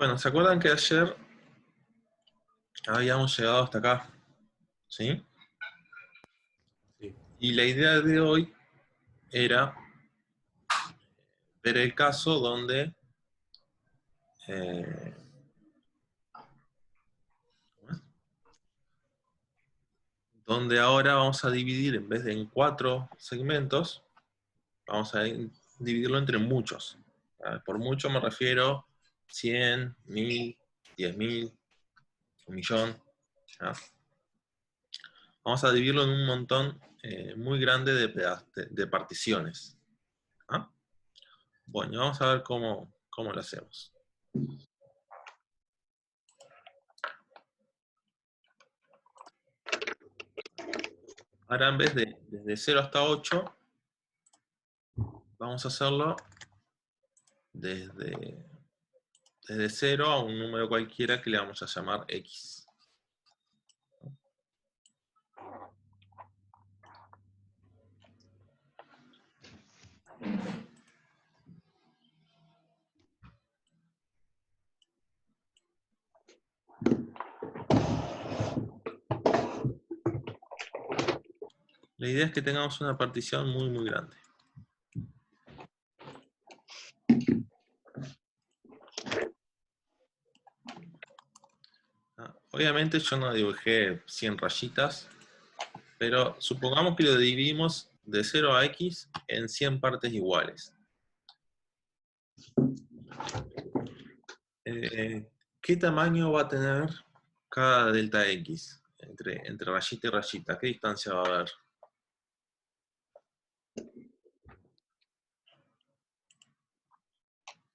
Bueno, ¿se acuerdan que ayer habíamos llegado hasta acá? ¿Sí? Sí. Y la idea de hoy era ver el caso eh, donde ahora vamos a dividir, en vez de en 4 segmentos, vamos a dividirlo entre muchos. Por mucho me refiero 100, 1000, 10.000, 1.000.000. ¿Ah? Vamos a dividirlo en un montón muy grande de particiones. ¿Ah? Bueno, vamos a ver cómo lo hacemos. Ahora en vez de desde 0 hasta 8, vamos a hacerlo desde 0 a un número cualquiera que le vamos a llamar X. La idea es que tengamos una partición muy grande. Obviamente yo no dibujé 100 rayitas, pero supongamos que lo dividimos de 0 a X en 100 partes iguales. ¿Qué tamaño va a tener cada delta X entre rayita y rayita? ¿Qué distancia va a haber?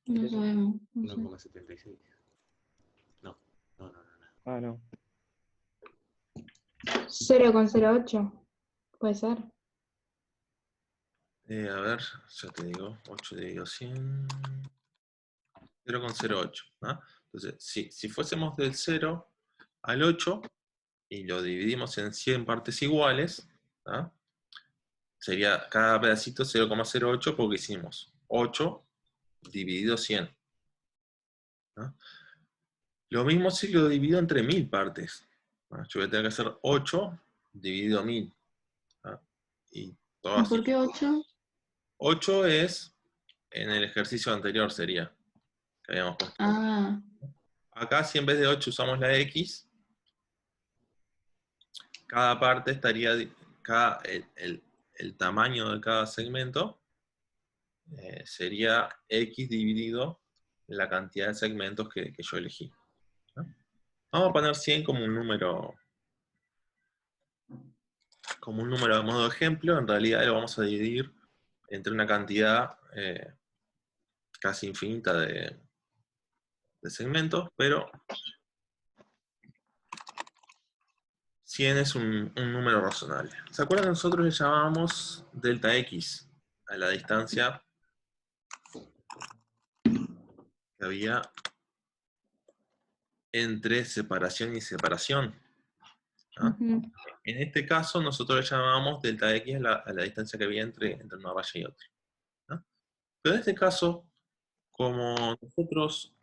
No sabemos. 1,76. No. Ah, no. 0,08. Puede ser. A ver, ya te digo, 8 dividido 100, 0,08. ¿No? Entonces, si fuésemos del 0 al 8 y lo dividimos en 100 partes iguales, ¿no? Sería cada pedacito 0,08 porque hicimos 8 dividido 100. ¿No? Lo mismo si lo divido entre 1000 partes. ¿No? Yo voy a tener que hacer 8 dividido 1000. ¿No? Y todo así. ¿Por qué 8? 8 es, en el ejercicio anterior sería, que habíamos puesto. Ah, Acá si en vez de 8 usamos la X, cada parte estaría, el tamaño de cada segmento sería X dividido la cantidad de segmentos que yo elegí. ¿No? Vamos a poner 100 como un número de modo de ejemplo. En realidad lo vamos a dividir entre una cantidad casi infinita de segmentos, pero 100 es un número razonable. ¿Se acuerdan que nosotros le llamábamos delta X a la distancia que había entre separación y separación? ¿No? En este caso nosotros le llamábamos delta X a la distancia que había entre una raya y otra. ¿No? Pero en este caso, como nosotros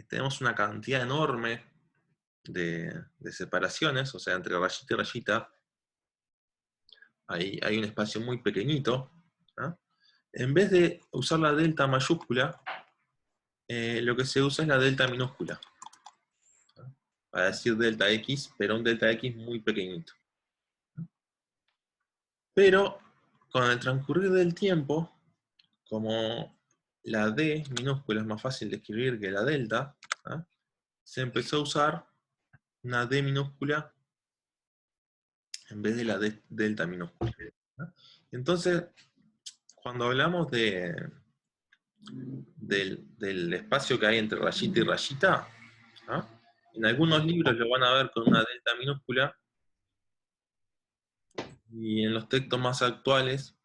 tenemos una cantidad enorme de separaciones, o sea, entre rayita y rayita, hay un espacio muy pequeñito, ¿no? En vez de usar la delta mayúscula, lo que se usa es la delta minúscula, ¿no? Para decir delta X, pero un delta X muy pequeñito. Pero con el transcurrir del tiempo, como la D minúscula es más fácil de escribir que la delta, ¿no? Se empezó a usar una D minúscula en vez de la delta minúscula, ¿no? Entonces, cuando hablamos del espacio que hay entre rayita y rayita, ¿no? En algunos libros lo van a ver con una delta minúscula, y en los textos más actuales,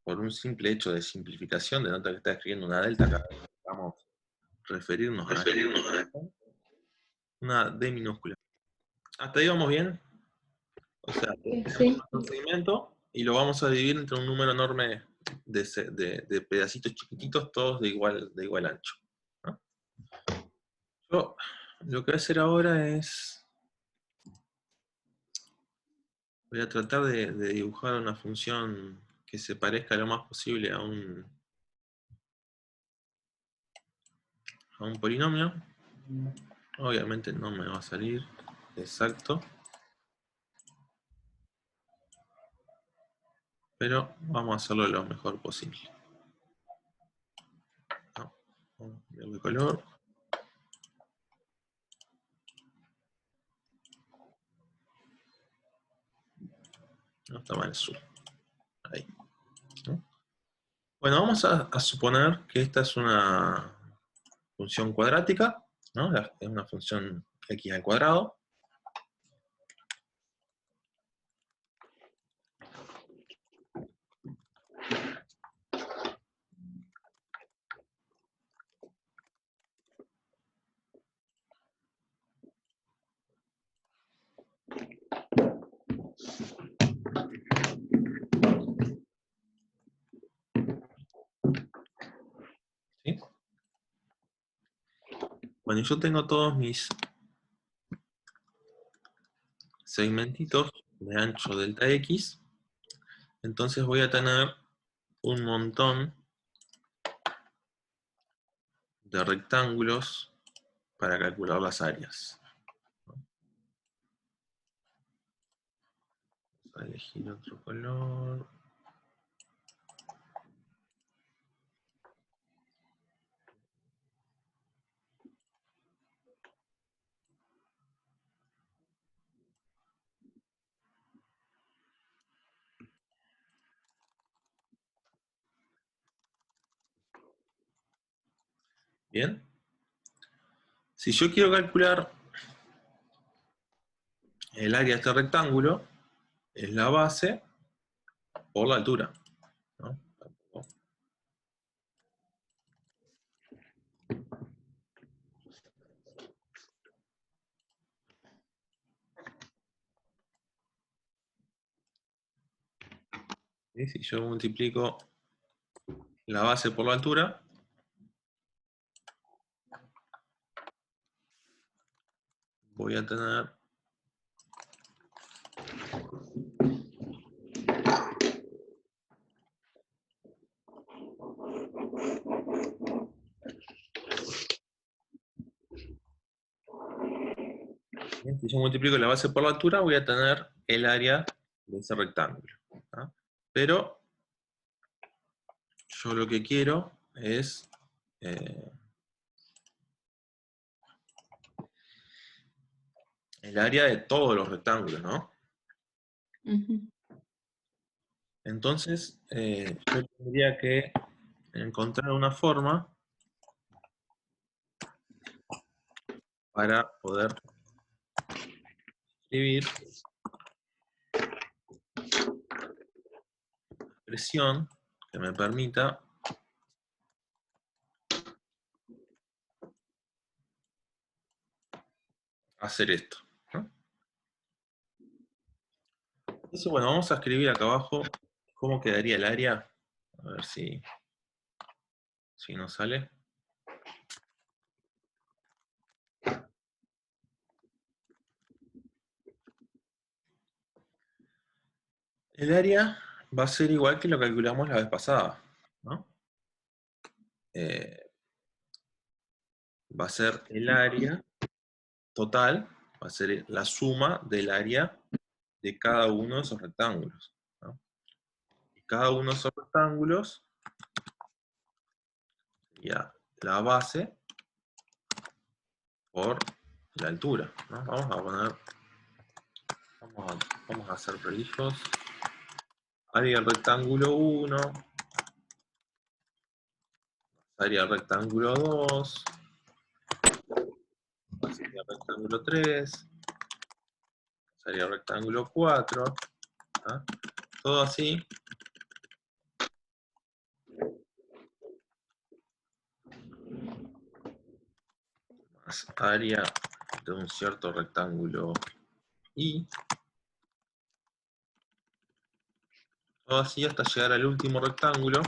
por un simple hecho de simplificación, de nota que está escribiendo una delta, acá vamos a referirnos a una D minúscula. ¿Hasta ahí vamos bien? O sea, sí. un segmento y lo vamos a dividir entre un número enorme de pedacitos chiquititos, todos de igual ancho, ¿no? Yo lo que voy a hacer ahora es, voy a tratar de dibujar una función que se parezca lo más posible a un polinomio. Obviamente no me va a salir exacto, pero vamos a hacerlo lo mejor posible. Vamos a cambiar de color. No está mal azul. Ahí. ¿No? Bueno, vamos a suponer que esta es una función cuadrática, ¿no? Es una función x al cuadrado. ¿Sí? Bueno, y yo tengo todos mis segmentitos de ancho delta x, entonces voy a tener un montón de rectángulos para calcular las áreas. Vamos a elegir otro color. Bien. Si yo quiero calcular el área de este rectángulo, es la base por la altura, ¿no? ¿Sí? Si yo multiplico la base por la altura, voy a tener bien, si yo multiplico la base por la altura, voy a tener el área de ese rectángulo, ¿tá? Pero yo lo que quiero es el área de todos los rectángulos, ¿no? Ujú. Entonces, yo tendría que encontrar una forma para poder escribir expresión que me permita hacer esto, ¿no? Entonces, bueno, vamos a escribir acá abajo cómo quedaría el área. A ver si nos sale. El área va a ser igual que lo que calculamos la vez pasada, ¿no? Va a ser el área total, va a ser la suma del área de cada uno de esos rectángulos, ¿no? Y cada uno de esos rectángulos sería la base por la altura, ¿no? Vamos a hacer prolijos. Área del rectángulo 1, área del rectángulo 2, área del rectángulo 3, área del rectángulo 4, ¿ah? Todo así. Más área de un cierto rectángulo I. Todo así hasta llegar al último rectángulo.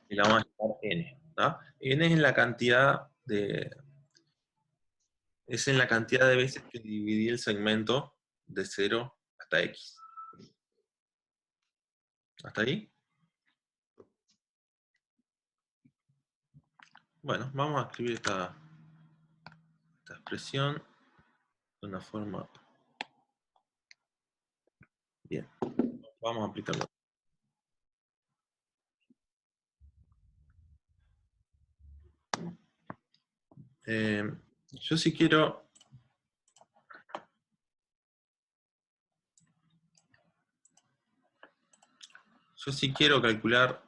Y la vamos a llamar N, ¿tá? n es la cantidad de... Es en la cantidad de veces que dividí el segmento de 0 hasta x. ¿Hasta ahí? Bueno, vamos a escribir esta expresión de una forma... Bien. Vamos a aplicarlo. Yo sí quiero... Yo sí quiero calcular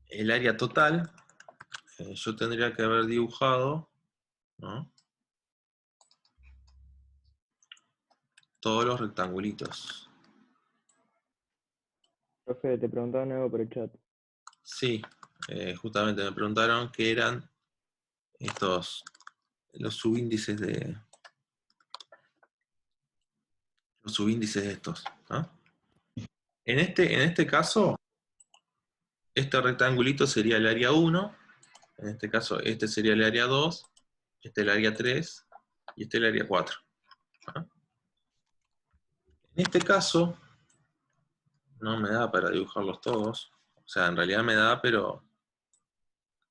el área total. Yo tendría que haber dibujado, ¿no?, todos los rectangulitos. Profe, te preguntaban algo por el chat. Sí, justamente me preguntaron qué eran los subíndices de estos, ¿no? En este caso, este rectangulito sería el área 1, en este caso este sería el área 2, este el área 3 y este el área 4. ¿No? En este caso, no me da para dibujarlos todos. O sea, en realidad me da, pero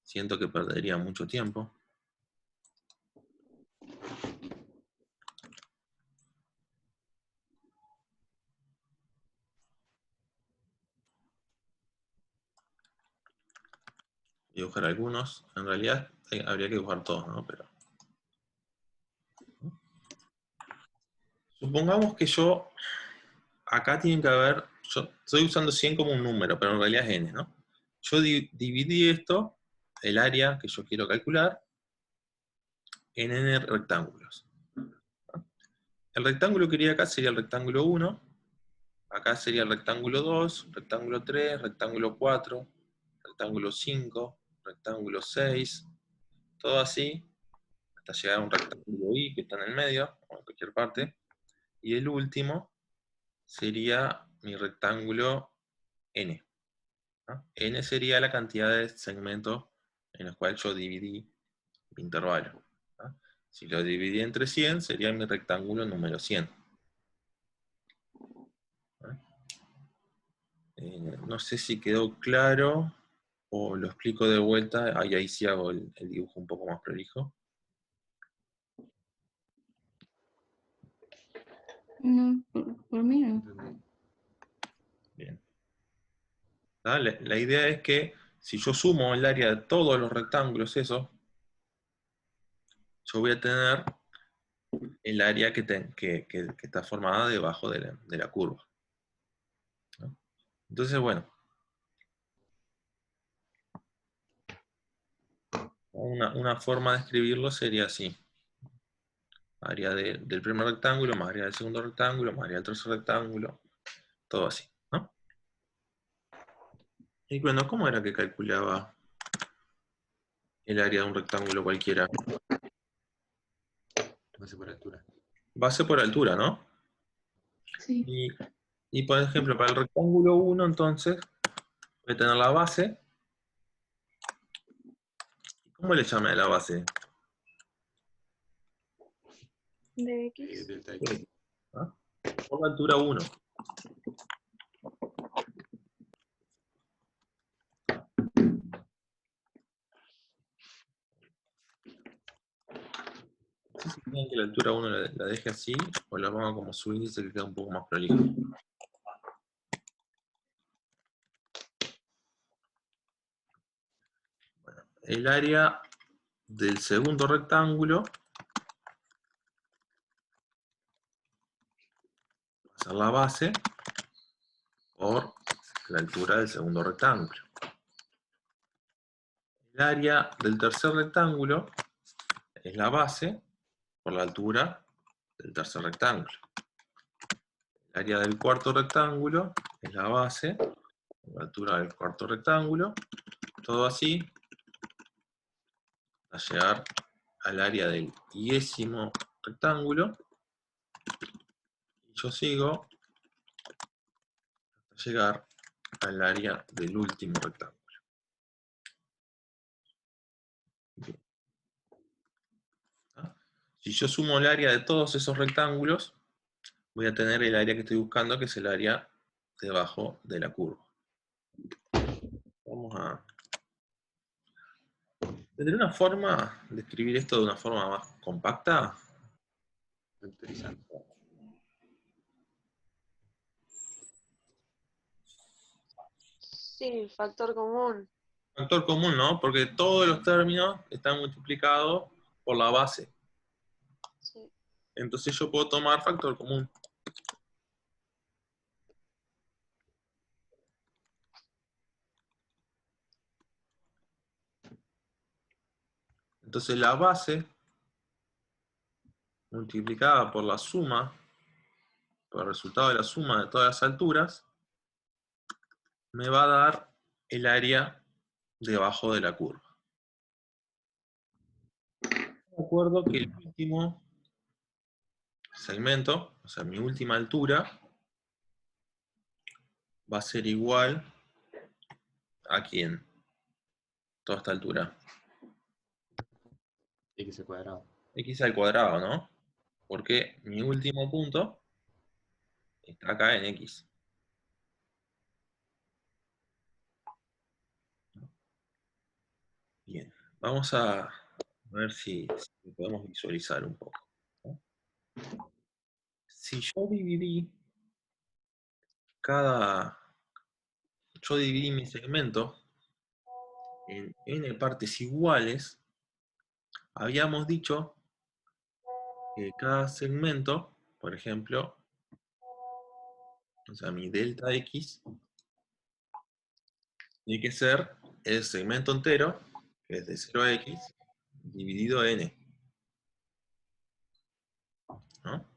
siento que perdería mucho tiempo. Dibujar algunos. En realidad habría que dibujar todos, ¿no? Pero... Supongamos que yo... Acá tienen que haber... Yo estoy usando 100 como un número, pero en realidad es n, ¿no? Yo dividí esto, el área que yo quiero calcular, en n rectángulos. El rectángulo que iría acá sería el rectángulo 1, acá sería el rectángulo 2, rectángulo 3, rectángulo 4, rectángulo 5, rectángulo 6, todo así, hasta llegar a un rectángulo I que está en el medio, o en cualquier parte, y el último sería mi rectángulo N. ¿No? N sería la cantidad de segmentos en los cuales yo dividí mi intervalo. ¿No? Si lo dividí entre 100, sería mi rectángulo número 100. ¿No? No sé si quedó claro, o lo explico de vuelta, ahí sí hago el dibujo un poco más prolijo. No, por mí no. Entendí. Bien. La idea es que si yo sumo el área de todos los rectángulos esos, yo voy a tener el área que está formada debajo de la curva. ¿No? Entonces, bueno, una forma de escribirlo sería así. Área del primer rectángulo, más área del segundo rectángulo, más área del tercer rectángulo, todo así, ¿no? Y bueno, ¿cómo era que calculaba el área de un rectángulo cualquiera? Base por altura. Base por altura, ¿no? Sí. Y por ejemplo, para el rectángulo 1, entonces, voy a tener la base. ¿Cómo le llamé a la base? De X. Delta X. ¿Ah? Por la altura 1. No sé si quieren que la altura 1 la deje así, o la ponga como su índice que queda un poco más prolijo. Bueno, el área del segundo rectángulo va a ser la base por la altura del segundo rectángulo. El área del tercer rectángulo es la base por la altura del tercer rectángulo. El área del cuarto rectángulo es la base por la altura del cuarto rectángulo. Todo así a llegar al área del 10º rectángulo. Y yo sigo hasta llegar al área del último rectángulo. Bien. ¿Ah? Si yo sumo el área de todos esos rectángulos, voy a tener el área que estoy buscando, que es el área debajo de la curva. Vamos a... ¿Tendré una forma de escribir esto de una forma más compacta? Interesante. Sí, factor común. Factor común, ¿no? Porque todos los términos están multiplicados por la base. Sí. Entonces yo puedo tomar factor común. Entonces la base multiplicada por la suma, por el resultado de la suma de todas las alturas, me va a dar el área debajo de la curva. De acuerdo que el último segmento, o sea, mi última altura, va a ser igual a ¿quién? Toda esta altura. X al cuadrado. X al cuadrado, ¿no? Porque mi último punto está acá en X. Bien, vamos a ver si podemos visualizar un poco, ¿no? Si yo dividí mi segmento en n partes iguales, habíamos dicho que cada segmento, por ejemplo, o sea, mi delta X, tiene que ser el segmento entero, que es de 0 a X, dividido n, ¿no?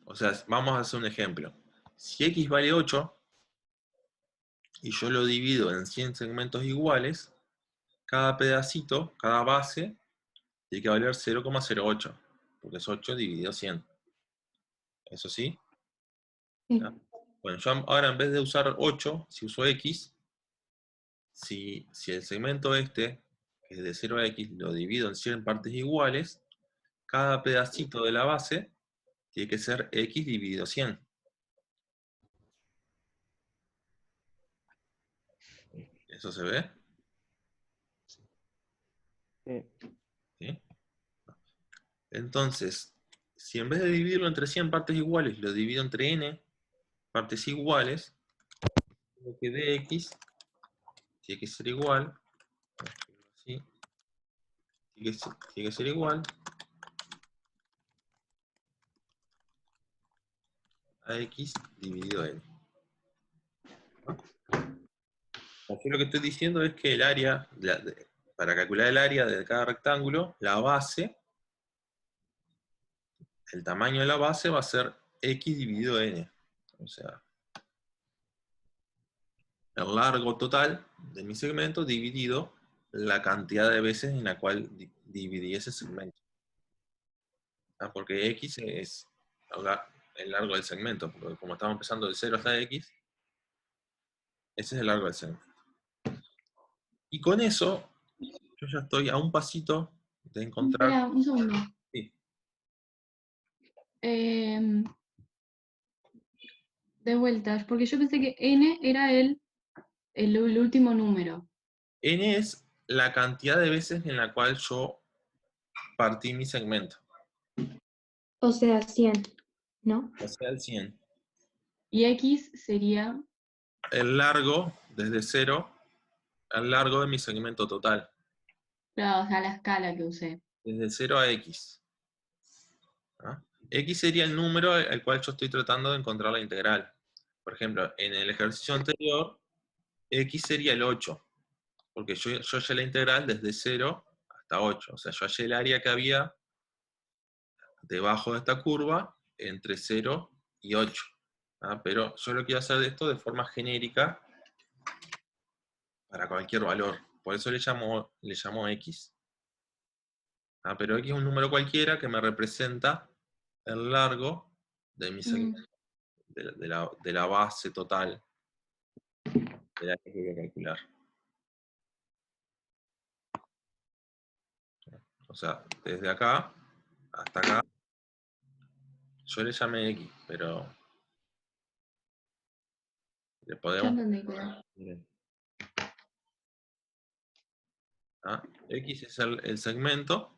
O sea, vamos a hacer un ejemplo. Si X vale 8, y yo lo divido en 100 segmentos iguales, cada pedacito, cada base, tiene que valer 0,08, porque es 8 dividido 100. ¿Eso sí? Sí. ¿Ya? Bueno, yo ahora en vez de usar 8, si uso X, si el segmento este, que es de 0 a X, lo divido en 100 partes iguales, cada pedacito de la base tiene que ser X dividido 100. ¿Eso se ve? Sí. ¿Sí? Entonces, si en vez de dividirlo entre 100 partes iguales, lo divido entre n partes iguales, tengo que dx tiene que ser igual, así, tiene que ser igual a x dividido n. Aquí lo que estoy diciendo es que el área, para calcular el área de cada rectángulo, la base, el tamaño de la base va a ser x dividido n. O sea, el largo total de mi segmento dividido la cantidad de veces en la cual dividí ese segmento. Porque x es el largo del segmento, porque como estamos empezando de 0 hasta x, ese es el largo del segmento. Y con eso, yo ya estoy a un pasito de encontrar... Espera, un segundo. Sí, De vueltas, porque yo pensé que n era el último número. n es la cantidad de veces en la cual yo partí mi segmento, O sea, 100, ¿no? o sea, el 100. Y x sería, El largo, desde 0, al largo de mi segmento total, claro, o sea, la escala que usé. desde 0 a x. ¿Ah? X sería el número al cual yo estoy tratando de encontrar la integral. Por ejemplo, en el ejercicio anterior, x sería el 8, porque yo hallé la integral desde 0 hasta 8. O sea, yo hallé el área que había debajo de esta curva entre 0 y 8. ¿Ah? Pero yo lo quiero hacer de esto de forma genérica para cualquier valor. Por eso le llamo x. ¿Ah? Pero x es un número cualquiera que me representa el largo de mi segmento, de la base total del área que voy a calcular. O sea, desde acá hasta acá, yo le llamé X, pero le Ya podemos... entendí, creo. Miren. ¿Ah? X es el segmento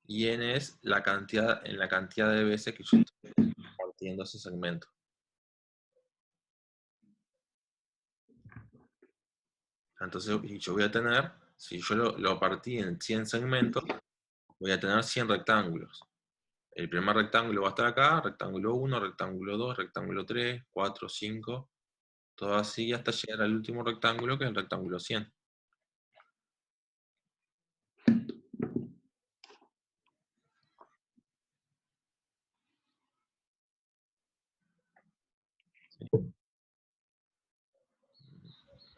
y N es la cantidad de veces que yo estoy partiendo ese segmento. Entonces, y yo voy a tener, si yo lo partí en 100 segmentos, voy a tener 100 rectángulos. El primer rectángulo va a estar acá, rectángulo 1, rectángulo 2, rectángulo 3, 4, 5, todo así hasta llegar al último rectángulo, que es el rectángulo 100.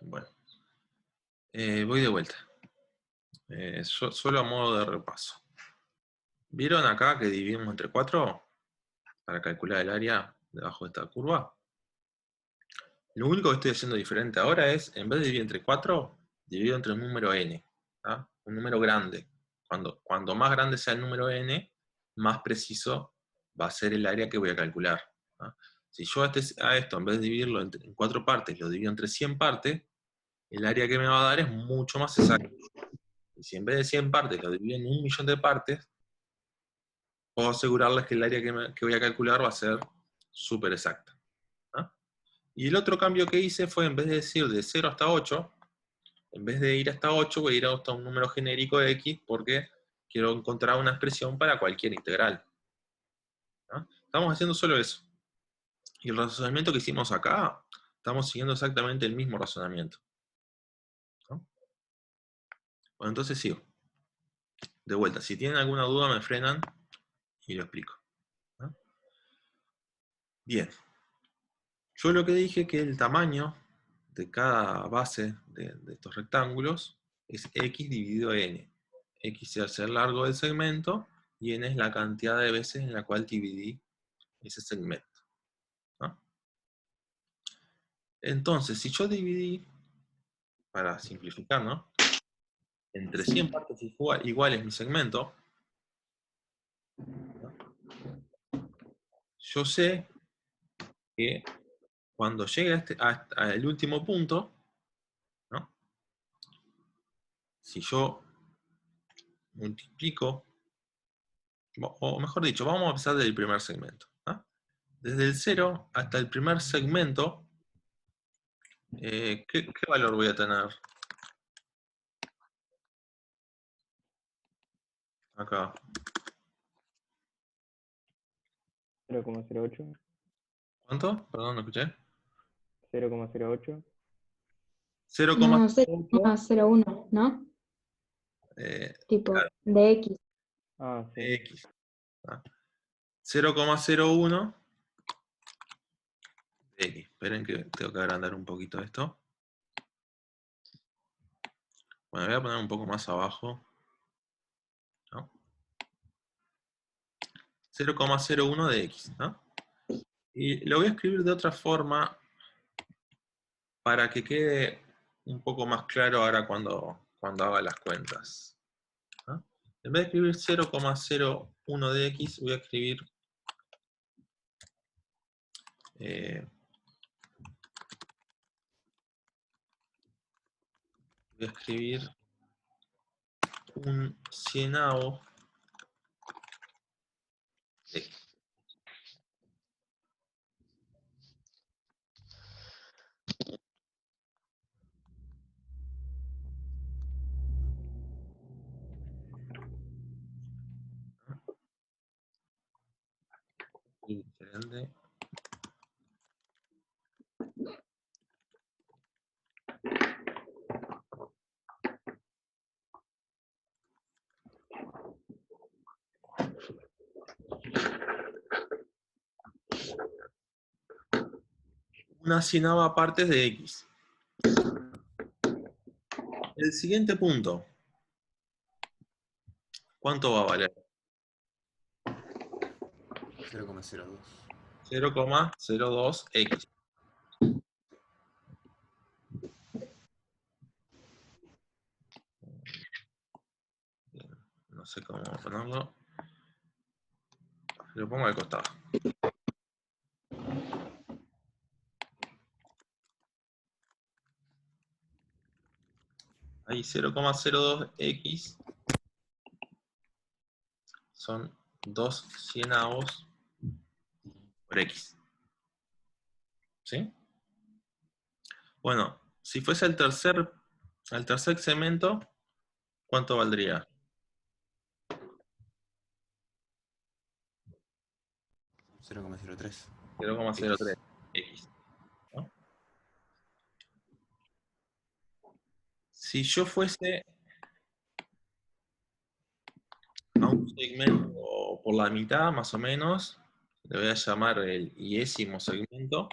Bueno, voy de vuelta. Solo a modo de repaso. ¿Vieron acá que dividimos entre 4 para calcular el área debajo de esta curva? Lo único que estoy haciendo diferente ahora es, en vez de dividir entre 4, divido entre un número n. ¿Ah? Un número grande. Cuando más grande sea el número n, más preciso va a ser el área que voy a calcular. ¿Ah? Si yo a esto, en vez de dividirlo en 4 partes, lo divido entre 100 partes, el área que me va a dar es mucho más exacta. Y si en vez de 100 partes lo divido en 1.000.000 de partes, puedo asegurarles que el área que voy a calcular va a ser súper exacta. ¿Ah? Y el otro cambio que hice fue, en vez de decir de 0 hasta 8, en vez de ir hasta 8, voy a ir hasta un número genérico de x, porque quiero encontrar una expresión para cualquier integral. ¿Ah? Estamos haciendo solo eso. Y el razonamiento que hicimos acá, estamos siguiendo exactamente el mismo razonamiento. ¿No? Bueno, entonces sigo. De vuelta, si tienen alguna duda me frenan y lo explico. ¿No? Bien. Yo lo que dije que el tamaño de cada base de estos rectángulos es x dividido n. X es el largo del segmento y n es la cantidad de veces en la cual dividí ese segmento. ¿No? Entonces, si yo dividí, para simplificar, ¿no? Entre 100 partes iguales mi segmento, ¿no? Yo sé que cuando llegue al último punto, ¿no? Si yo multiplico, o mejor dicho, vamos a empezar desde el primer segmento. ¿No? Desde el 0 hasta el primer segmento, ¿qué valor voy a tener? Acá. 0,08. ¿Cuánto? Perdón, no escuché. 0,08. 0, No, 0,01, ¿no? Tipo, claro, de X. Ah, sí. X. ¿Ah? 0,01 de X. Esperen que tengo que agrandar un poquito esto. Bueno, voy a poner un poco más abajo. ¿No? 0,01 de X. ¿No? Y lo voy a escribir de otra forma para que quede un poco más claro ahora cuando haga las cuentas. ¿No? En vez de escribir 0,01 de X, voy a escribir un cienavo de X. Diferente. Una cienava partes de X. El siguiente punto, ¿cuánto va a valer? 0,02. 0,02x. No sé cómo ponerlo. Lo pongo al costado. Ahí 0,02x son 2 cienavos por x. ¿Sí? Bueno, si fuese al tercer segmento, ¿cuánto valdría? 0,03. 0,03 x. ¿No? Si yo fuese a un segmento por la mitad, más o menos, le voy a llamar el 10º segmento.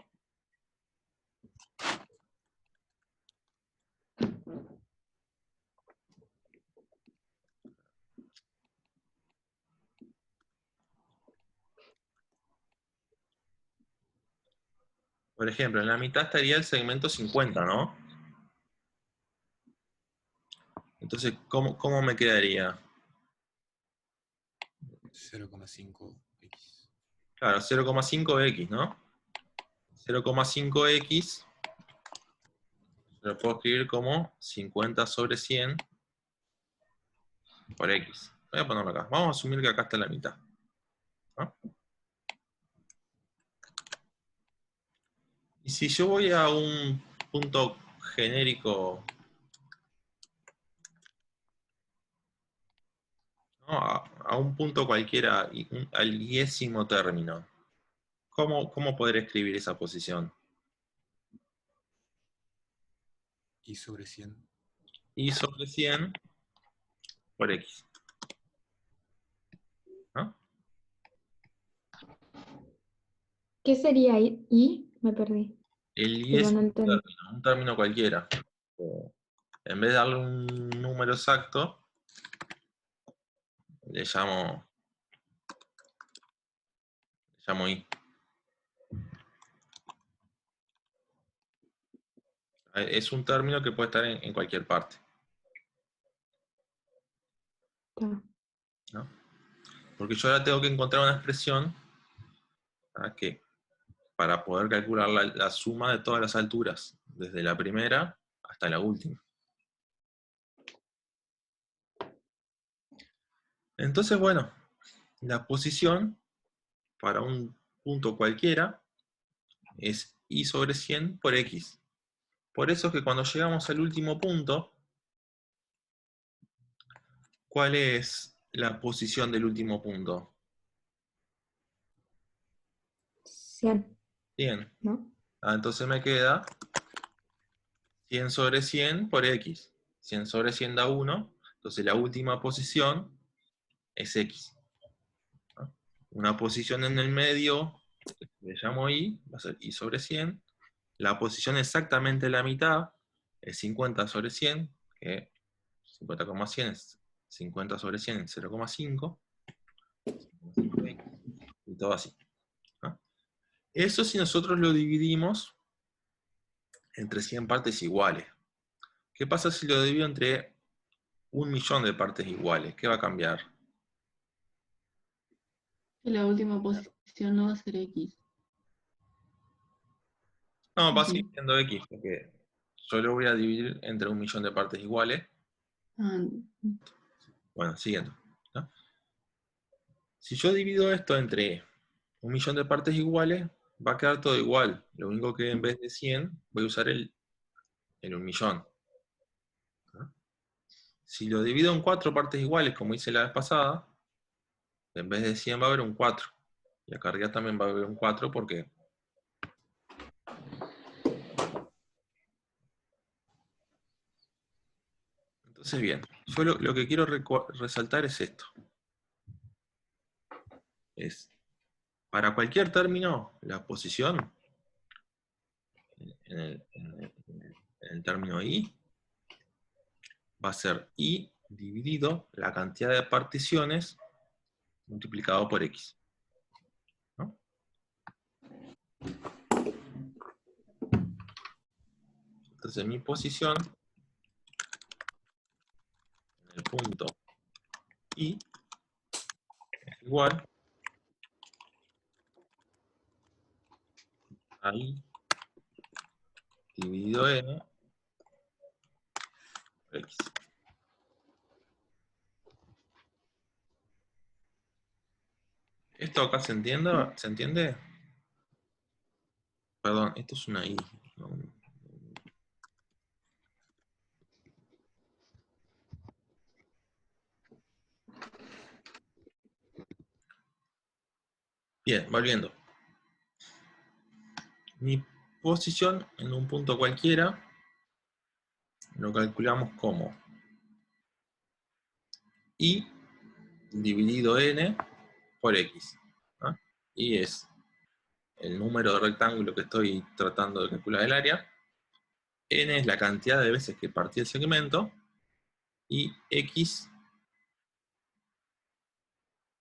Por ejemplo, en la mitad estaría el segmento 50, ¿no? Entonces, ¿cómo me quedaría? 0,5x. Claro, 0,5x, ¿no? 0,5x lo puedo escribir como 50 sobre 100 por x. Voy a ponerlo acá. Vamos a asumir que acá está la mitad, ¿no? Y si yo voy a un punto genérico, ¿no? a un punto cualquiera, al 10º término, ¿cómo podré escribir esa posición? Y sobre 100. Y sobre 100 por x. ¿No? ¿Qué sería I? Me perdí. El Tipo, 10 no entendí. un término cualquiera. En vez de darle un número exacto, le llamo I. Es un término que puede estar en cualquier parte, Está. ¿no? Porque yo ahora tengo que encontrar una expresión para poder calcular la suma de todas las alturas, desde la primera hasta la última. Entonces, bueno, la posición para un punto cualquiera es I sobre 100 por X. Por eso es que cuando llegamos al último punto, ¿cuál es la posición del último punto? 100, 100. ¿no? Entonces me queda 100 sobre 100 por X. 100 sobre 100 da 1. Entonces la última posición es X, ¿no? Una posición en el medio, le llamo Y, va a ser Y sobre 100. La posición exactamente la mitad es 50 sobre 100, que 50,100 es 50 sobre 100 es 0,5. Y todo así, ¿no? Eso si nosotros lo dividimos entre 100 partes iguales. ¿Qué pasa si lo divido entre 1.000.000 de partes iguales? ¿Qué va a cambiar? Y la última posición no va a ser X. No, va a Sí. seguir siendo X, porque yo lo voy a dividir entre 1.000.000 de partes iguales. Ah, Bueno, siguiendo, ¿no? Si yo divido esto entre 1.000.000 de partes iguales, va a quedar todo igual. Lo único que en vez de 100 voy a usar el 1.000.000, ¿no? Si lo divido en 4 partes iguales, como hice la vez pasada, en vez de 100 va a haber un 4. Y acá arriba también va a haber un 4 porque... Entonces bien, yo lo que quiero resaltar es esto. Es, para cualquier término, la posición en el término I va a ser I dividido la cantidad de particiones multiplicado por X, ¿no? Entonces mi posición en el punto I es igual a I dividido N por X. ¿Esto acá se entiende? ¿Se entiende? Perdón, esto es una I. No. Bien, volviendo. Mi posición en un punto cualquiera lo calculamos como I dividido N por X. ¿No? Y es el número de rectángulo que estoy tratando de calcular el área. N es la cantidad de veces que partí el segmento. Y X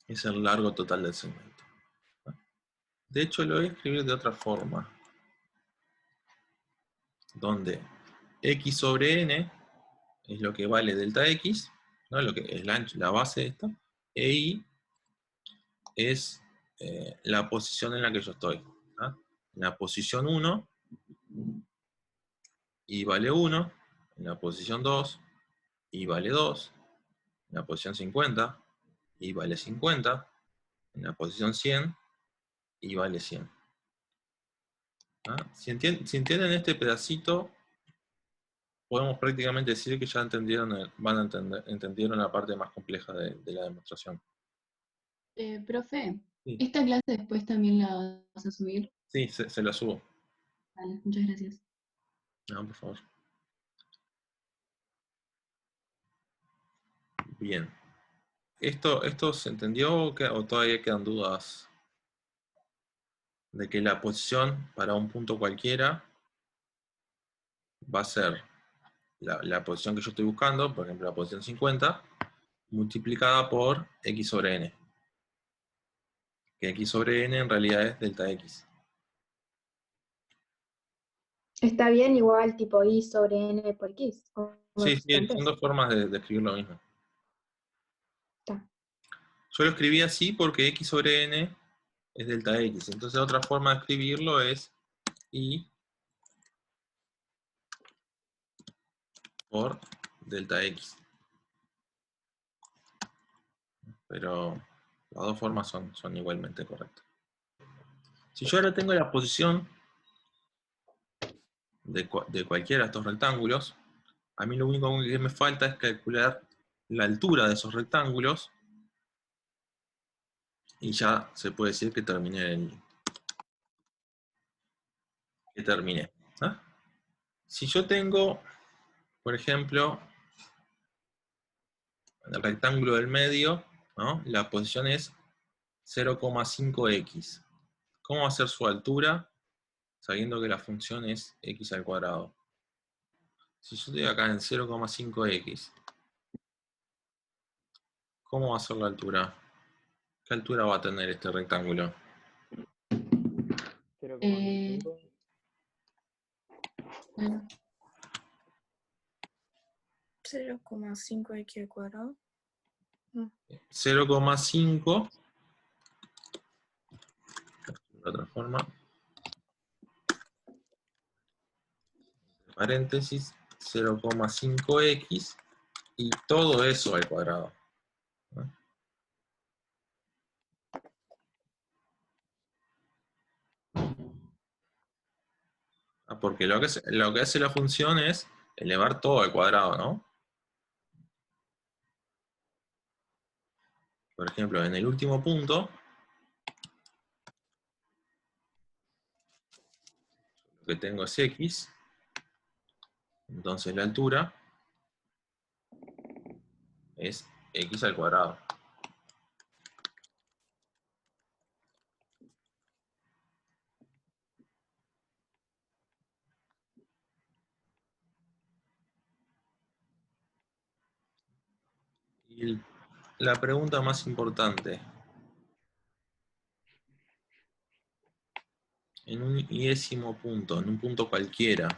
es el largo total del segmento. De hecho, lo voy a escribir de otra forma. Donde X sobre N es lo que vale delta X, ¿no? Lo que es la base de esto. E Y es la posición en la que yo estoy. ¿No? En la posición 1, Y vale 1. En la posición 2, Y vale 2. En la posición 50, Y vale 50. En la posición 100, Y vale 100. ¿Ah? Si entienden este pedacito, podemos prácticamente decir que ya entendieron, entendieron la parte más compleja de la demostración. Profe, Sí, ¿esta clase después también la vas a subir? sí, se la subo. Vale, muchas gracias. No, por favor. Bien. ¿Esto se entendió o todavía quedan dudas de que la posición para un punto cualquiera va a ser la posición que yo estoy buscando, por ejemplo la posición 50, multiplicada por X sobre N? Que X sobre N en realidad es delta X. Está bien igual tipo I sobre N por X, como Sí, dijiste sí, son antes. dos formas de escribir lo mismo. Está. Yo lo escribí así porque X sobre N es delta X. Entonces otra forma de escribirlo es I por delta X. Pero las dos formas son igualmente correctas. Si yo ahora tengo la posición de cualquiera de estos rectángulos, a mí lo único que me falta es calcular la altura de esos rectángulos y ya se puede decir que terminé. ¿Ah? Si yo tengo, por ejemplo, el rectángulo del medio, ¿no? La posición es 0,5x. ¿Cómo va a ser su altura sabiendo que la función es x al cuadrado? Si yo estoy acá en 0,5x, ¿cómo va a ser la altura? ¿Qué altura va a tener este rectángulo? 0,5. Bueno, 0,5x al cuadrado. 0,5, de otra forma, paréntesis, 0,5x y todo eso al cuadrado. ¿No? Porque lo que hace la función es elevar todo al cuadrado, ¿no? Por ejemplo, en el último punto, lo que tengo es x, entonces la altura es x al cuadrado. Y la pregunta más importante, en un iésimo punto, en un punto cualquiera.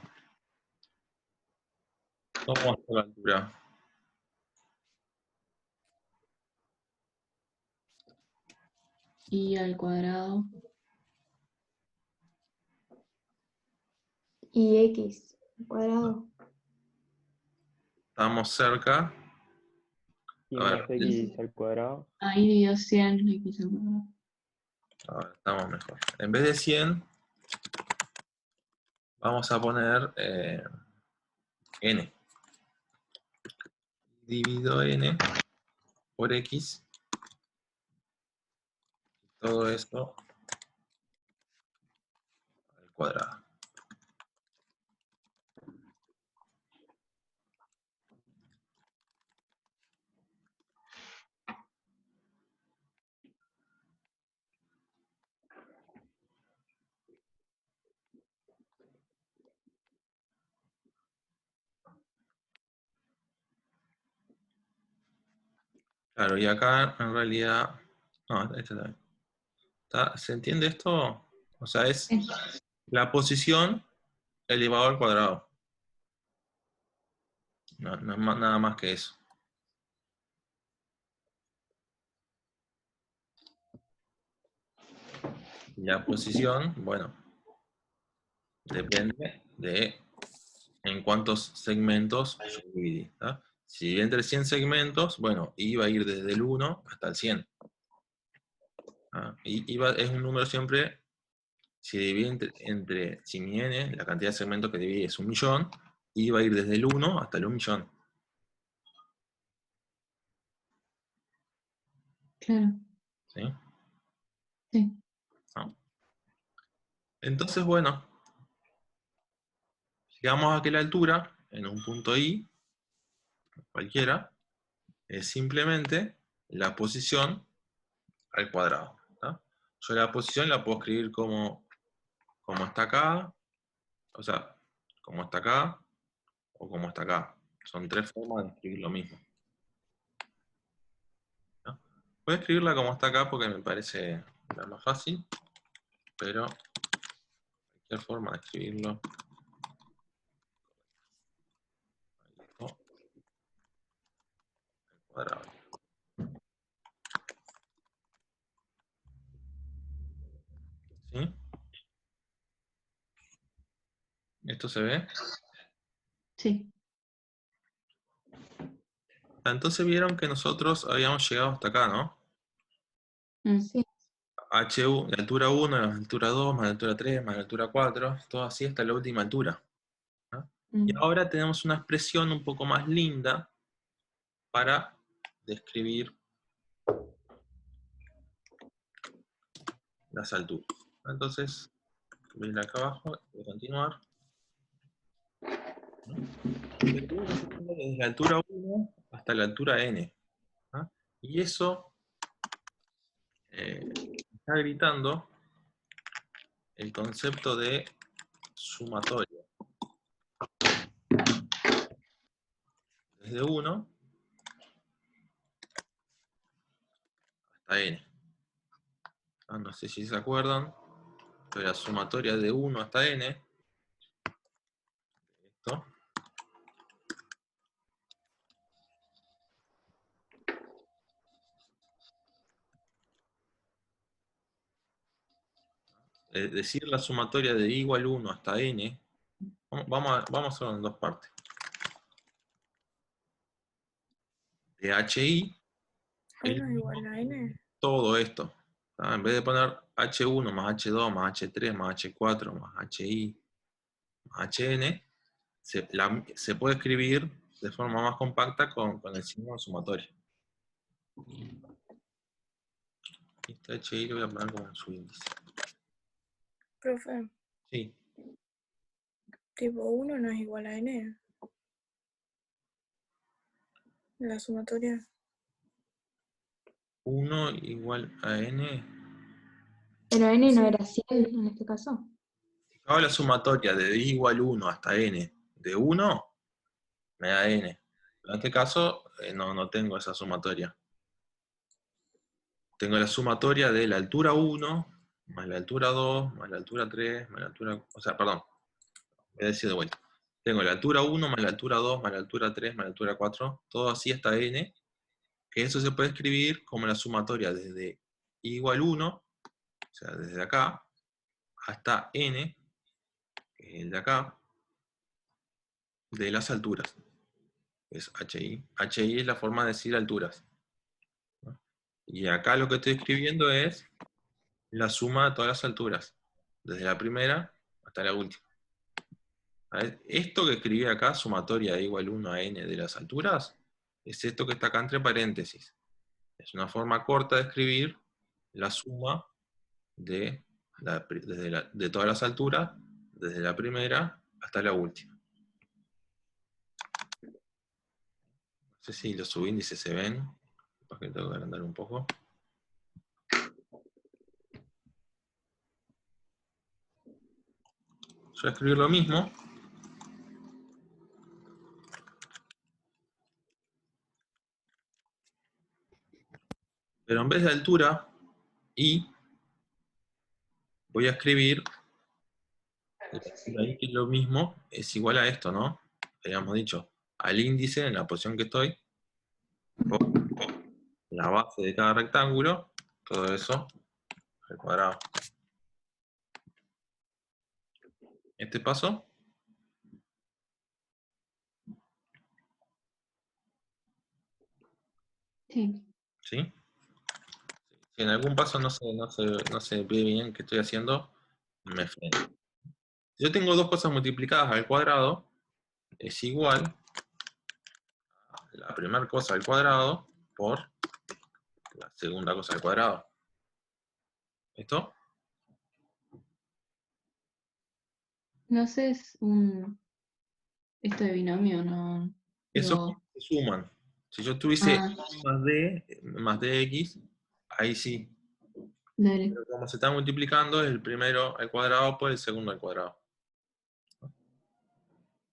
¿Cómo va a ser la altura? Y al cuadrado. Y X al cuadrado. Estamos cerca. Y A ver, más X al cuadrado. Ahí dividido 100, X al cuadrado. ahora estamos mejor. En vez de 100, vamos a poner n. Divido n por x. Todo esto al cuadrado. Claro, y acá en realidad... No, esto también. ¿Se entiende esto? O sea, es Sí. la posición elevado al cuadrado. No, no es nada más que eso. La posición, bueno, depende de en cuántos segmentos yo dividí. ¿Tá? Si dividí entre 100 segmentos, bueno, i va a ir desde el 1 hasta el 100. Y es un número siempre, si dividí si mi n, la cantidad de segmentos que dividí es 1.000.000, i va a ir desde el 1 hasta el 1.000.000. Claro. ¿Sí? Sí. Entonces, bueno, llegamos a aquella altura, en un punto i, cualquiera, es simplemente la posición al cuadrado. ¿Tá? Yo la posición la puedo escribir como está acá, o sea, como está acá, o como está acá. Son tres formas de escribir lo mismo. ¿No? Voy a escribirla como está acá porque me parece la más fácil, pero cualquier forma de escribirlo. Al cuadrado. ¿Sí? ¿Esto se ve? Sí. Entonces vieron que nosotros habíamos llegado hasta acá, ¿no? Mm. Sí. HU, la altura 1, la altura 2, más la altura 3, más la altura 4, todo así hasta la última altura. ¿No? Y Mm. ahora tenemos una expresión un poco más linda para describir las alturas. Entonces, voy a ir acá abajo, voy a continuar. Desde la altura 1 hasta la altura n. ¿No? Y eso está gritando el concepto de sumatoria. Desde 1 hasta n. No sé si se acuerdan, pero la sumatoria de 1 hasta n, esto, es decir, la sumatoria de i igual 1 hasta n, vamos a hacerlo en dos partes. De hi, es N igual a N. todo esto. En vez de poner h1 más h2 más h3 más h4 más hi más hn, se puede escribir de forma más compacta con el signo de sumatoria. Este hi lo voy a poner como en su índice. Profe, Sí. tipo 1 no es igual a N. La sumatoria. 1 igual a n. Pero N no era 100 en este caso. Hago la sumatoria de i igual 1 hasta n de 1, me da n. En este caso, no tengo esa sumatoria. Tengo la sumatoria de la altura 1 más la altura 2, más la altura 3, más la altura... O sea, perdón, voy a decir de vuelta. Tengo la altura 1, más la altura 2, más la altura 3, más la altura 4, todo así hasta n, que eso se puede escribir como la sumatoria desde i igual 1, o sea, desde acá, hasta n, que es el de acá, de las alturas. Es HI. HI es la forma de decir alturas. ¿No? Y acá lo que estoy escribiendo es la suma de todas las alturas, desde la primera hasta la última. A ver, esto que escribí acá, sumatoria de igual 1 a n de las alturas, es esto que está acá entre paréntesis. Es una forma corta de escribir la suma de, de todas las alturas, desde la primera hasta la última. No sé si los subíndices se ven, porque tengo que agrandar un poco. Yo voy a escribir lo mismo. Pero en vez de altura, i, voy a escribir, ahí que lo mismo es igual a esto, ¿no? Habíamos dicho, al índice en la posición que estoy, por la base de cada rectángulo, todo eso al cuadrado. Este paso, Sí. ¿sí? Si en algún paso no se ve bien qué estoy haciendo, me freno. Si yo tengo dos cosas multiplicadas al cuadrado, es igual a la primera cosa al cuadrado por la segunda cosa al cuadrado. ¿Esto? No sé, esto de binomio, no. Esos Digo, se suman. Si yo tuviese ah, más dx, ahí sí. dale. Pero como se está multiplicando, es el primero al cuadrado por el segundo al cuadrado.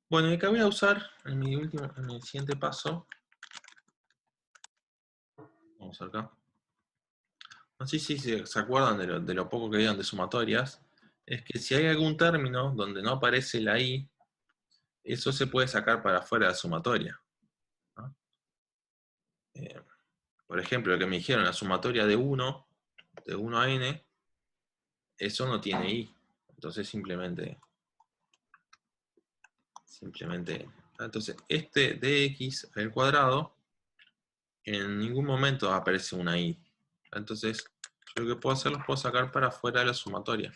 Bueno, y acá voy a usar en mi siguiente paso. Vamos acá. No sé si se acuerdan de lo poco que veían de sumatorias. Es que si hay algún término donde no aparece la i, eso se puede sacar para afuera de la sumatoria, ¿no? Por ejemplo, lo que me dijeron, la sumatoria de 1 a n, eso no tiene i. Entonces simplemente. Entonces, este dx al cuadrado, en ningún momento aparece una i. Entonces, yo lo que puedo hacer, los puedo sacar para afuera de la sumatoria.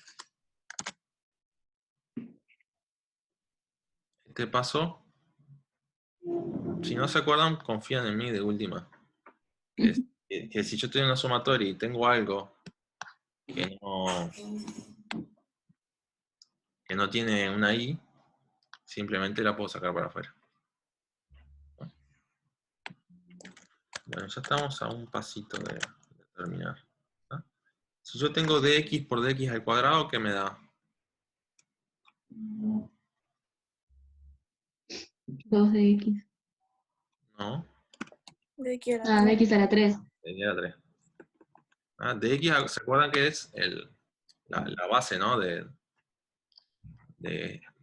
Este paso, si no se acuerdan, confían en mí de última. Que si yo estoy en la sumatoria y tengo algo que no tiene una i, simplemente la puedo sacar para afuera. Bueno, ya estamos a un pasito de terminar. ¿No? Si yo tengo dx por dx al cuadrado, ¿qué me da? 2 de x. No, De aquí a la Ah, de 3. x a la 3. sería 3. Dx, ¿se acuerdan que es la base, ¿no? de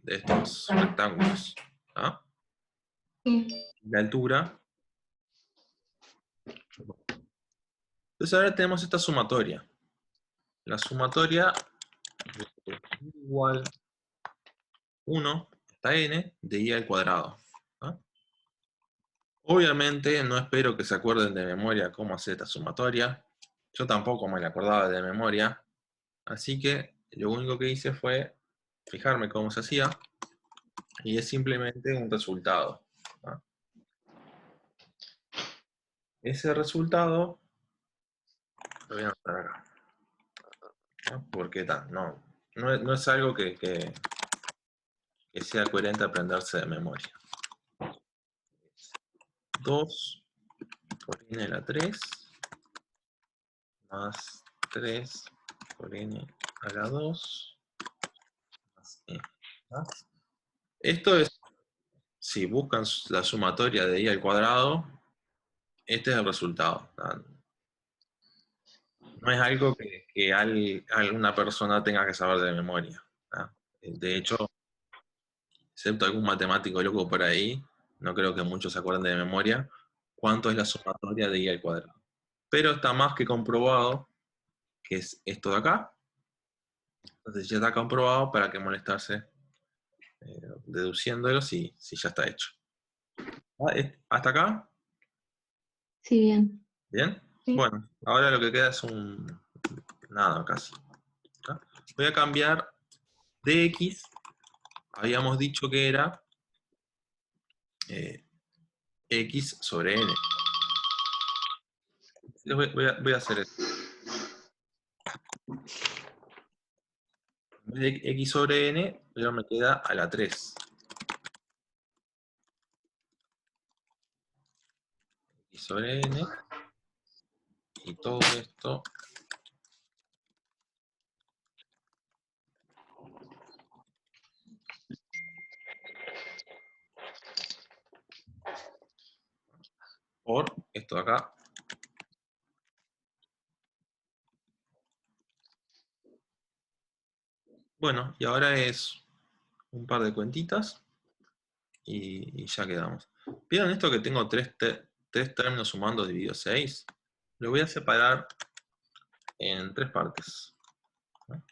estos rectángulos? ¿Ah? Sí. La altura. Entonces ahora tenemos esta sumatoria. La sumatoria de igual 1 hasta n de i al cuadrado. ¿Ah? Obviamente no espero que se acuerden de memoria cómo hacer esta sumatoria. Yo tampoco me la acordaba de memoria. Así que lo único que hice fue fijarme cómo se hacía. Y es simplemente un resultado. ¿Ah? Ese resultado lo voy a anotar acá. ¿No? Porque no es algo que sea coherente aprenderse de memoria. 2 por n a la 3 más 3 por n a la 2 más n. ¿No? Esto es, si buscan la sumatoria de i al cuadrado, este es el resultado. ¿No? No es algo que alguna persona tenga que saber de memoria. ¿Ah? De hecho, excepto algún matemático loco por ahí, no creo que muchos se acuerden de memoria cuánto es la sumatoria de y al cuadrado. Pero está más que comprobado que es esto de acá. Entonces ya está comprobado, para qué molestarse deduciéndolo si ya está hecho. ¿Hasta acá? Sí, bien. ¿Bien? Sí. Bueno, ahora lo que queda es nada casi. ¿Está? Voy a cambiar de x, habíamos dicho que era x sobre n. Voy a hacer esto. En vez de x sobre n, pero me queda a la 3. X sobre n, y todo esto por esto de acá. Bueno, y ahora es un par de cuentitas y ya quedamos. ¿Vieron esto que tengo tres términos sumando dividido 6? Lo voy a separar en 3 partes. ¿No?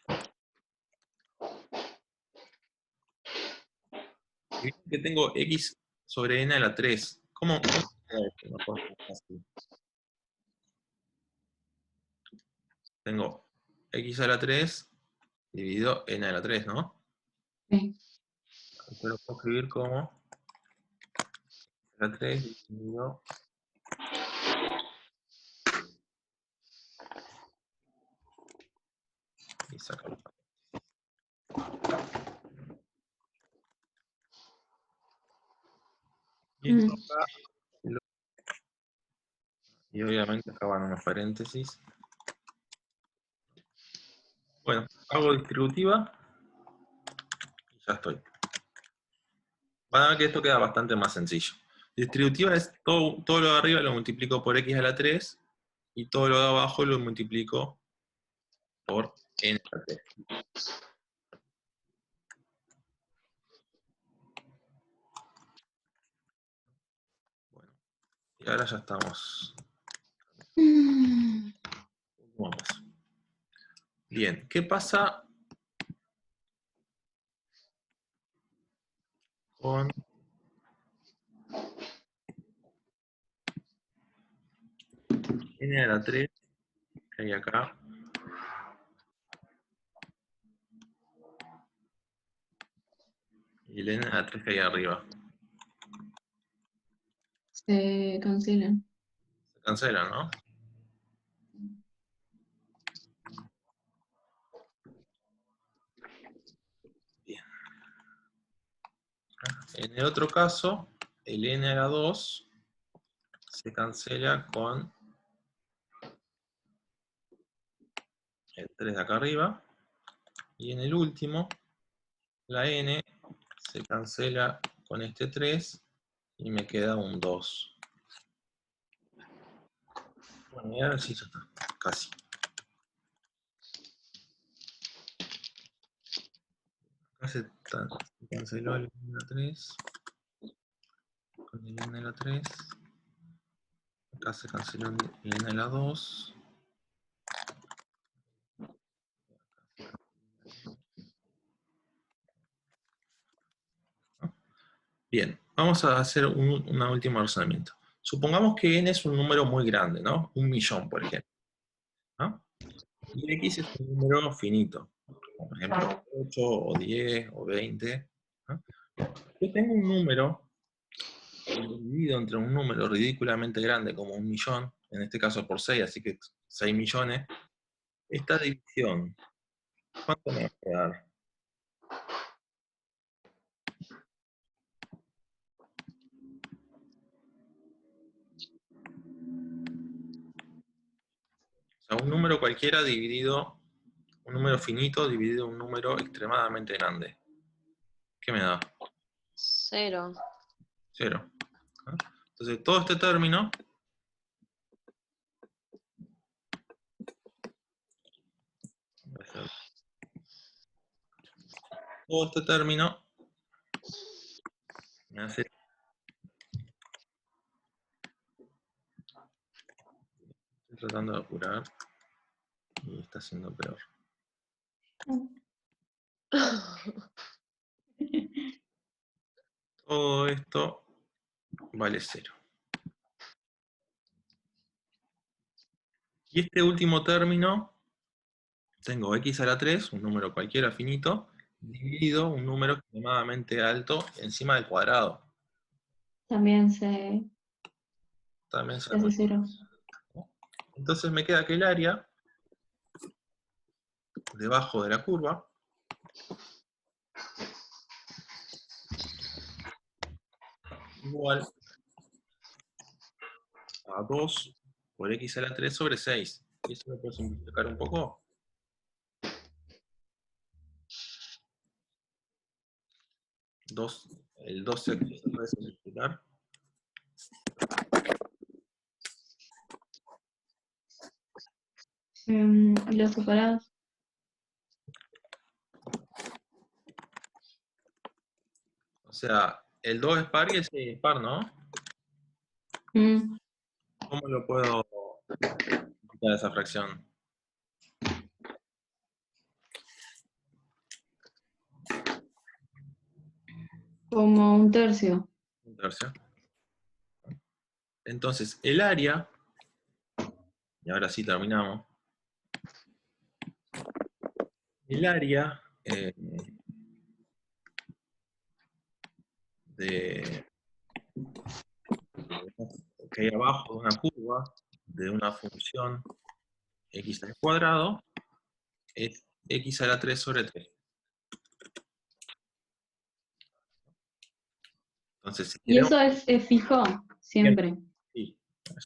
Y vieron que tengo x sobre n a la 3. ¿Cómo queda esto? No puedo hacer así. Tengo x a la 3 dividido n a la 3, ¿no? Sí. Esto lo puedo escribir como la 3 dividido y sacarlo. Y esto acá, y obviamente acá van unos paréntesis. Bueno, hago distributiva y ya estoy. Van a ver que esto queda bastante más sencillo. Distributiva es todo lo de arriba lo multiplico por x a la 3 y todo lo de abajo lo multiplico por n a la 3. Bueno, y ahora ya estamos. Vamos. Bien, ¿qué pasa con n a la 3 que hay acá? Y el n a la 3 que hay arriba. Se cancelan. Se cancela, ¿no? Bien. En el otro caso, el n a la 2 se cancela con el 3 de acá arriba. Y en el último, la n se cancela con este 3 y me queda un 2. Bueno, y ahora sí ya está, casi. Acá se canceló el n a la 3 con el n a la 3. Acá se canceló el n a la 2. Bien, vamos a hacer un último razonamiento. Supongamos que n es un número muy grande, ¿no? 1.000.000, por ejemplo. ¿No? Y x es un número finito, como por ejemplo 8 o 10 o 20. ¿No? Yo tengo un número dividido entre un número ridículamente grande como 1.000.000, en este caso por 6, así que 6 millones. Esta división, ¿cuánto me va a quedar? O sea, un número cualquiera dividido, un número finito dividido en un número extremadamente grande. ¿Qué me da? 0. 0. ¿No? Entonces todo este término todo este término me hace... Estoy tratando de apurar y está siendo peor. Todo esto vale 0. Y este último término, tengo x a la 3, un número cualquiera finito, dividido un número extremadamente alto encima del cuadrado. También se También se hace 0. Entonces me queda que el área debajo de la curva igual a 2 por x a la 3 sobre 6. ¿Y eso lo puedo simplificar un poco? El 12 aquí se puede simplificar. Los separados. O sea, el 2 es par y el 6 es par, ¿no? Mm, ¿Cómo lo puedo simplificar esa fracción? Como un tercio. Un tercio. Entonces, el área, y ahora sí terminamos, el área que hay abajo de una curva de una función x al cuadrado es x a la 3 sobre 3. Entonces, si Y queremos, eso es fijo, siempre. sí,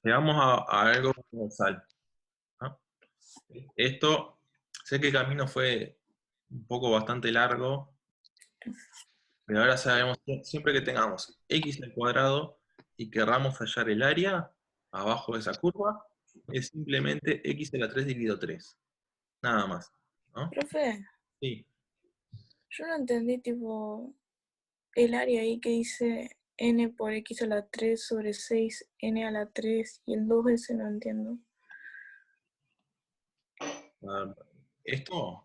llegamos a algo universal, ¿no? Esto, sé que el camino fue un poco bastante largo, pero ahora sabemos que siempre que tengamos x al cuadrado y querramos hallar el área abajo de esa curva, es simplemente x a la 3 dividido 3. Nada más, ¿no? Profe, Sí. yo no entendí, tipo, el área ahí que dice n por x a la 3 sobre 6, n a la 3 y el 2 ese no entiendo. Ah, ¿esto?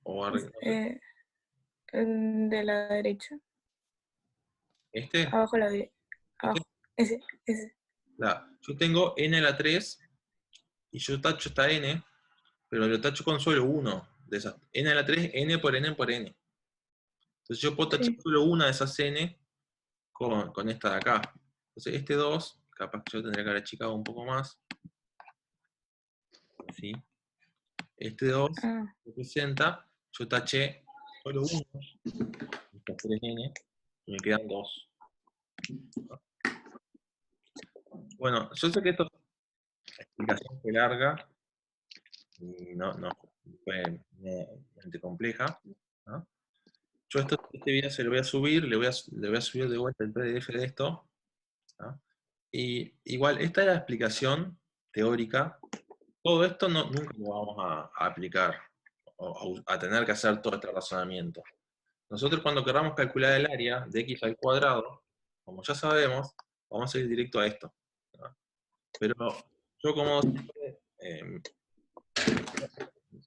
¿O De la derecha, este? abajo a la de... ¿Este? Abajo, ese. Yo tengo n a la 3 y yo tacho esta n, pero lo tacho con solo uno de esas. N a la 3, n por n por n. Entonces yo puedo tachar Sí. solo una de esas n con esta de acá. Entonces este 2, capaz que yo tendría que haber achicado un poco más. Así. Este 2 Ah, representa, yo taché solo uno de estas 3n y me quedan 2. Bueno, yo sé que esta explicación fue larga y no fue medianamente compleja, ¿no? Yo este video se lo voy a subir, le voy a subir de vuelta el PDF de esto, ¿no? Y igual, esta es la explicación teórica. Todo esto nunca lo vamos a aplicar, o a tener que hacer todo este razonamiento. Nosotros cuando queramos calcular el área de x al cuadrado, como ya sabemos, vamos a ir directo a esto, ¿no? Pero yo como siempre,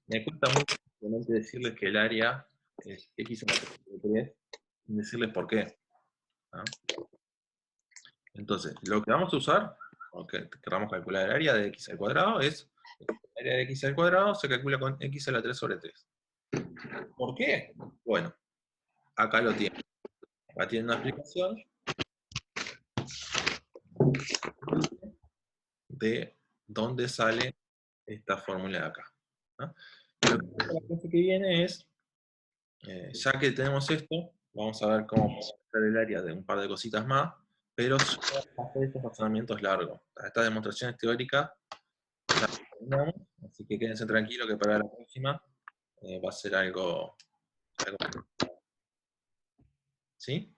me cuesta mucho simplemente decirles que el área es x a la 3 sobre 3, sin decirles por qué, ¿no? Entonces, lo que vamos a usar, o que queramos calcular el área de x al cuadrado, es el área de x al cuadrado se calcula con x a la 3 sobre 3. ¿Por qué? Bueno, acá lo tienen. Acá tiene una explicación de dónde sale esta fórmula de acá, ¿no? Lo que pasa la clase que viene es, ya que tenemos esto, vamos a ver cómo podemos hacer el área de un par de cositas más, pero solo hacer estos razonamientos largos. Estas demostraciones teóricas ya terminamos, así que quédense tranquilos que para la próxima va a ser algo ¿sí?